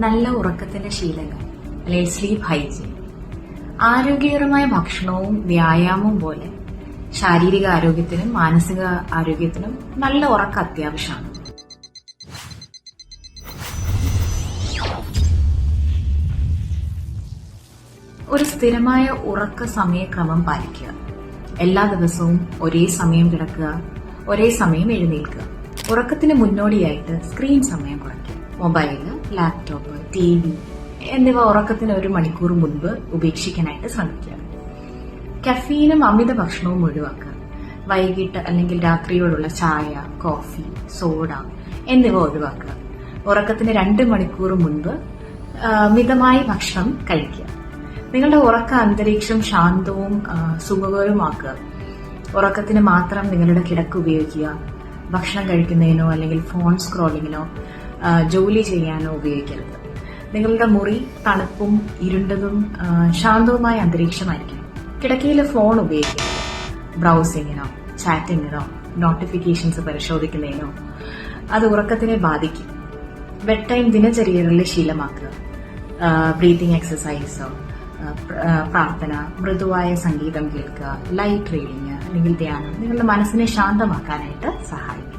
നല്ല ഉറക്കത്തിന്റെ ശീലങ്ങൾ അല്ലെങ്കിൽ സ്ലീപ്പ് ഹൈജീൻ. ആരോഗ്യകരമായ ഭക്ഷണവും വ്യായാമവും പോലെ ശാരീരിക ആരോഗ്യത്തിനും മാനസിക ആരോഗ്യത്തിനും നല്ല ഉറക്കം അത്യാവശ്യമാണ്. ഒരു സ്ഥിരമായ ഉറക്ക സമയക്രമം പാലിക്കുക. എല്ലാ ദിവസവും ഒരേ സമയം കിടക്കുക, ഒരേ സമയം എഴുന്നേൽക്കുക. ഉറക്കത്തിന് മുന്നോടിയായിട്ട് സ്ക്രീൻ സമയം കുറയ്ക്കുക. മൊബൈല്, ലാപ്ടോപ്പ്, TV എന്നിവ ഉറക്കത്തിന് 1 മണിക്കൂർ മുൻപ് ഉപേക്ഷിക്കാനായിട്ട് ശ്രമിക്കുക. കഫീനും അമിത ഭക്ഷണവും ഒഴിവാക്കുക. വൈകിട്ട് അല്ലെങ്കിൽ രാത്രിയോടുള്ള ചായ, കോഫി, സോഡ എന്നിവ ഒഴിവാക്കുക. ഉറക്കത്തിന് 2 മണിക്കൂർ മുൻപ് മിതമായി ഭക്ഷണം കഴിക്കുക. നിങ്ങളുടെ ഉറക്ക അന്തരീക്ഷം ശാന്തവും സുഖകരവുമാക്കുക. ഉറക്കത്തിന് മാത്രം നിങ്ങളുടെ കിടക്ക ഉപയോഗിക്കുക. ഭക്ഷണം കഴിക്കുന്നതിനോ അല്ലെങ്കിൽ ഫോൺ സ്ക്രോളിങ്ങിനോ ജോലി ചെയ്യാനോ ഉപയോഗിക്കരുത്. നിങ്ങളുടെ മുറി തണുപ്പും ഇരുണ്ടതും ശാന്തവുമായ അന്തരീക്ഷമായിരിക്കും. കിടക്കയിൽ ഫോൺ ഉപയോഗിക്കരുത്. ബ്രൗസിങ്ങിനോ ചാറ്റിങ്ങിനോ നോട്ടിഫിക്കേഷൻസ് പരിശോധിക്കുന്നതിനോ അത് ഉറക്കത്തിനെ ബാധിക്കും. ബെഡ് ടൈം ദിനചര്യകളിൽ ശീലമാക്കുക. ബ്രീതിങ് എക്സസൈസോ, പ്രാർത്ഥന, മൃദുവായ സംഗീതം കേൾക്കുക, ലൈറ്റ് റീഡിങ് അല്ലെങ്കിൽ ധ്യാനം നിങ്ങളുടെ മനസ്സിനെ ശാന്തമാക്കാനായിട്ട് സഹായിക്കും.